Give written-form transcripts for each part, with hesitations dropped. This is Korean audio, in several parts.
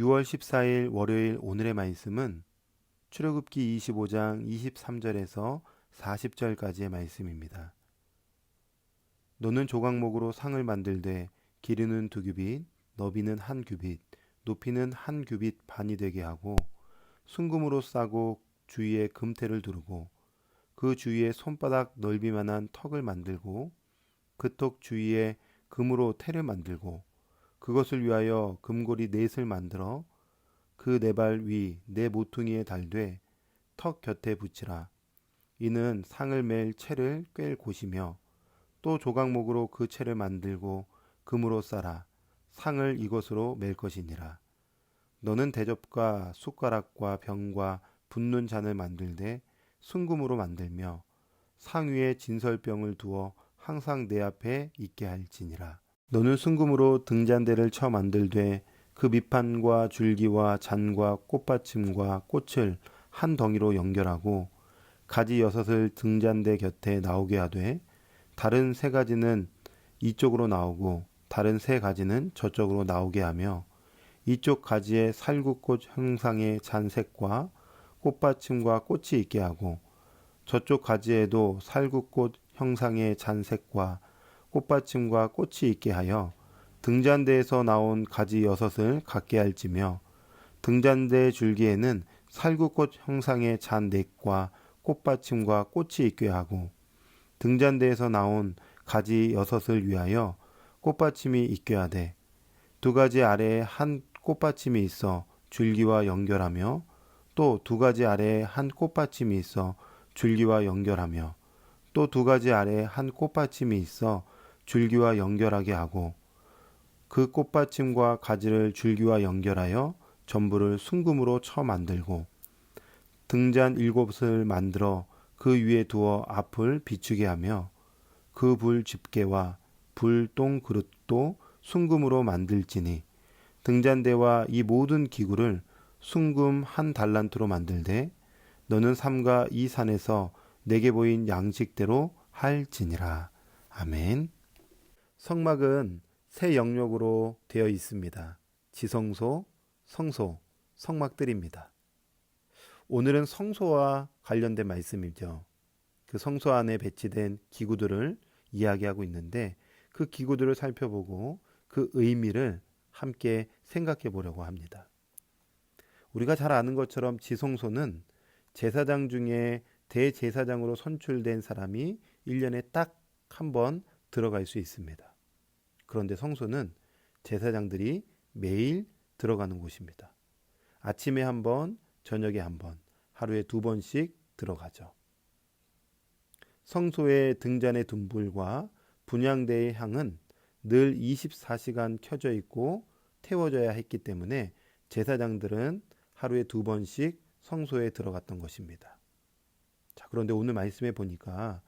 6월 14일 월요일 오늘의 말씀은 출애굽기 25장 23절에서 40절까지의 말씀입니다. 너는 조각목으로 상을 만들되 길이는 2규빗, 너비는 1규빗, 높이는 1규빗 반이 되게 하고 순금으로 싸고 주위에 금태를 두르고 그 주위에 손바닥 넓이만한 턱을 만들고 그 턱 주위에 금으로 태를 만들고 그것을 위하여 금고리 넷을 만들어 그 네 발 위 네 모퉁이에 달되 턱 곁에 붙이라. 이는 상을 맬 채를 꿰 곳이며 또 조각목으로 그 채를 만들고 금으로 싸라. 상을 이것으로 맬 것이니라. 너는 대접과 숟가락과 병과 붓는 잔을 만들되 순금으로 만들며 상 위에 진설병을 두어 항상 내 앞에 있게 할지니라. 너는 순금으로 등잔대를 쳐 만들되 그 밑판과 줄기와 잔과 꽃받침과 꽃을 한 덩이로 연결하고 가지 6을 등잔대 곁에 나오게 하되 다른 3가지는 이쪽으로 나오고 다른 3가지는 저쪽으로 나오게 하며 이쪽 가지에 살구꽃 형상의 잔색과 꽃받침과 꽃이 있게 하고 저쪽 가지에도 살구꽃 형상의 잔색과 꽃받침과 꽃이 있게 하여 등잔대에서 나온 가지 6을 갖게 할지며 등잔대 줄기에는 살구꽃 형상의 잔 4과 꽃받침과 꽃이 있게 하고 등잔대에서 나온 가지 6을 위하여 꽃받침이 있게 하되 2가지 아래에 한 꽃받침이 있어 줄기와 연결하며 또 2가지 아래에 한 꽃받침이 있어 줄기와 연결하며 또 2가지 아래에 한 꽃받침이 있어 줄기와 연결하게 하고 그 꽃받침과 가지를 줄기와 연결하여 전부를 순금으로 쳐 만들고 등잔 7을 만들어 그 위에 두어 앞을 비추게 하며 그 불 집게와 불똥 그릇도 순금으로 만들지니 등잔대와 이 모든 기구를 순금 1달란트로 만들되 너는 삼가 이 산에서 내게 보인 양식대로 할지니라. 아멘. 성막은 세 영역으로 되어 있습니다. 지성소, 성소, 성막들입니다. 오늘은 성소와 관련된 말씀이죠. 그 성소 안에 배치된 기구들을 이야기하고 있는데 그 기구들을 살펴보고 그 의미를 함께 생각해 보려고 합니다. 우리가 잘 아는 것처럼 지성소는 제사장 중에 대제사장으로 선출된 사람이 1년에 딱 한 번 들어갈 수 있습니다. 그런데 성소는 제사장들이 매일 들어가는 곳입니다. 아침에 한 번, 저녁에 한 번, 하루에 2번씩 들어가죠. 성소의 등잔의 등불과 분향대의 향은 늘 24시간 켜져 있고 태워져야 했기 때문에 제사장들은 하루에 2번씩 성소에 들어갔던 것입니다. 자, 그런데 오늘 말씀에 보니까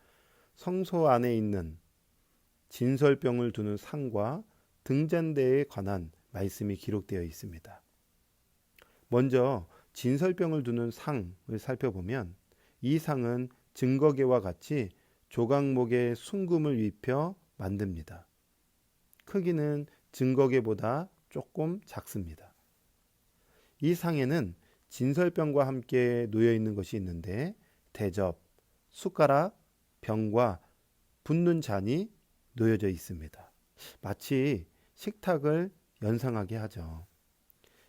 성소 안에 있는 진설병을 두는 상과 등잔대에 관한 말씀이 기록되어 있습니다. 먼저 진설병을 두는 상을 살펴보면 이 상은 증거계와 같이 조각목에 순금을 입혀 만듭니다. 크기는 증거계보다 조금 작습니다. 이 상에는 진설병과 함께 놓여 있는 것이 있는데 대접, 숟가락, 병과 붓는 잔이 놓여져 있습니다. 마치 식탁을 연상하게 하죠.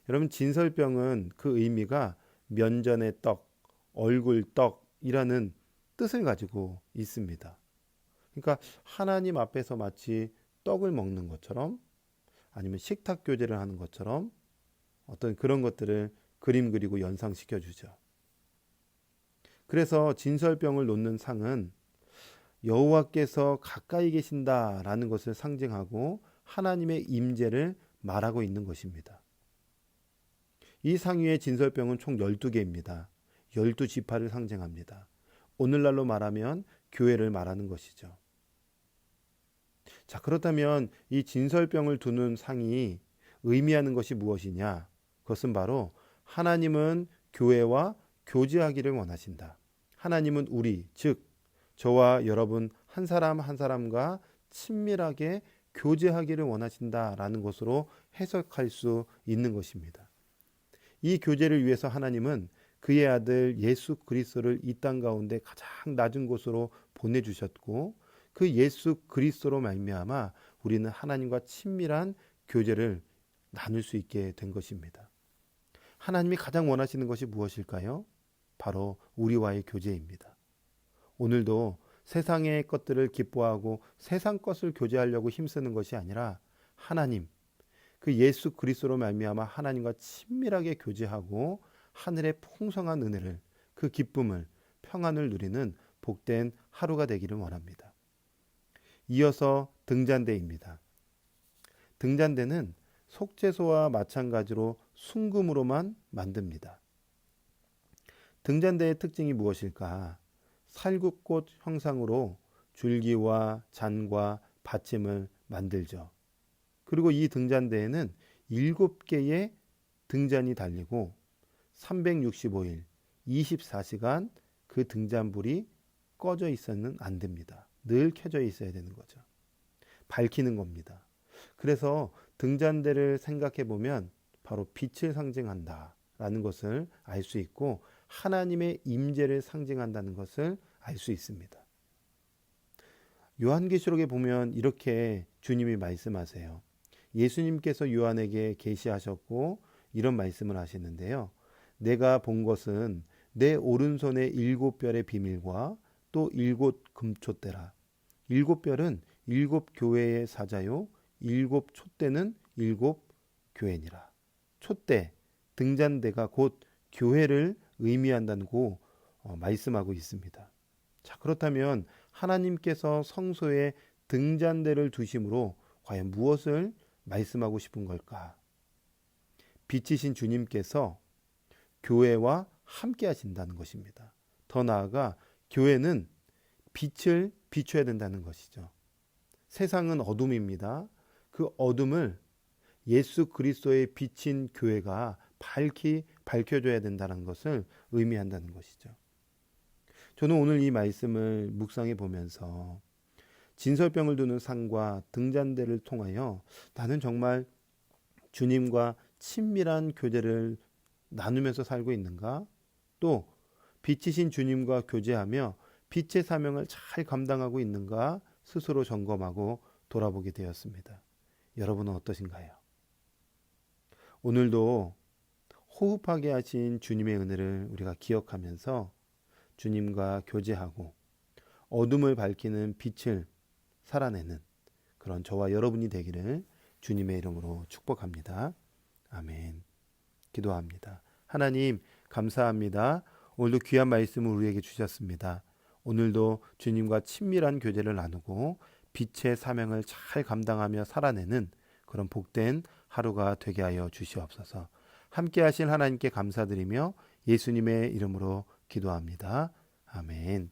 여러분, 진설병은 그 의미가 면전의 떡, 얼굴 떡이라는 뜻을 가지고 있습니다. 그러니까 하나님 앞에서 마치 떡을 먹는 것처럼 아니면 식탁 교제를 하는 것처럼 어떤 그런 것들을 그림 그리고 연상시켜 주죠. 그래서 진설병을 놓는 상은 여호와께서 가까이 계신다라는 것을 상징하고 하나님의 임재를 말하고 있는 것입니다. 이 상 위의 진설병은 총 12개입니다. 12지파를 상징합니다. 오늘날로 말하면 교회를 말하는 것이죠. 자, 그렇다면 이 진설병을 두는 상이 의미하는 것이 무엇이냐? 그것은 바로 하나님은 교회와 교제하기를 원하신다. 하나님은 우리, 즉 저와 여러분 한 사람 한 사람과 친밀하게 교제하기를 원하신다라는 것으로 해석할 수 있는 것입니다. 이 교제를 위해서 하나님은 그의 아들 예수 그리스도를 이 땅 가운데 가장 낮은 곳으로 보내주셨고, 그 예수 그리스도로 말미암아 우리는 하나님과 친밀한 교제를 나눌 수 있게 된 것입니다. 하나님이 가장 원하시는 것이 무엇일까요? 바로 우리와의 교제입니다. 오늘도 세상의 것들을 기뻐하고 세상 것을 교제하려고 힘쓰는 것이 아니라 하나님, 그 예수 그리스도로 말미암아 하나님과 친밀하게 교제하고 하늘의 풍성한 은혜를, 그 기쁨을, 평안을 누리는 복된 하루가 되기를 원합니다. 이어서 등잔대입니다. 등잔대는 속죄소와 마찬가지로 순금으로만 만듭니다. 등잔대의 특징이 무엇일까? 살구꽃 형상으로 줄기와 잔과 받침을 만들죠. 그리고 이 등잔대에는 7개의 등잔이 달리고 365일 24시간 그 등잔불이 꺼져 있어는 안 됩니다. 늘 켜져 있어야 되는 거죠. 밝히는 겁니다. 그래서 등잔대를 생각해 보면 바로 빛을 상징한다 라는 것을 알 수 있고, 하나님의 임재를 상징한다는 것을 알 수 있습니다. 요한계시록에 보면 이렇게 주님이 말씀하세요. 예수님께서 요한에게 계시하셨고 이런 말씀을 하시는데요. 내가 본 것은 내 오른손에 7별의 비밀과 또 7금촛대라. 7별은 7교회의 사자요, 7촛대는 7교회니라. 촛대, 등잔대가 곧 교회를 의미한다고 말씀하고 있습니다. 자, 그렇다면 하나님께서 성소에 등잔대를 두심으로 과연 무엇을 말씀하고 싶은 걸까? 빛이신 주님께서 교회와 함께 하신다는 것입니다. 더 나아가 교회는 빛을 비춰야 된다는 것이죠. 세상은 어둠입니다. 그 어둠을 예수 그리스도의 빛인 교회가 밝혀줘야 된다는 것을 의미한다는 것이죠. 저는 오늘 이 말씀을 묵상해 보면서 진설병을 두는 상과 등잔대를 통하여 나는 정말 주님과 친밀한 교제를 나누면서 살고 있는가? 또 빛이신 주님과 교제하며 빛의 사명을 잘 감당하고 있는가? 스스로 점검하고 돌아보게 되었습니다. 여러분은 어떠신가요? 오늘도 호흡하게 하신 주님의 은혜를 우리가 기억하면서 주님과 교제하고 어둠을 밝히는 빛을 살아내는 그런 저와 여러분이 되기를 주님의 이름으로 축복합니다. 아멘. 기도합니다. 하나님 감사합니다. 오늘도 귀한 말씀을 우리에게 주셨습니다. 오늘도 주님과 친밀한 교제를 나누고 빛의 사명을 잘 감당하며 살아내는 그런 복된 하루가 되게 하여 주시옵소서. 함께 하신 하나님께 감사드리며 예수님의 이름으로 기도합니다. 아멘.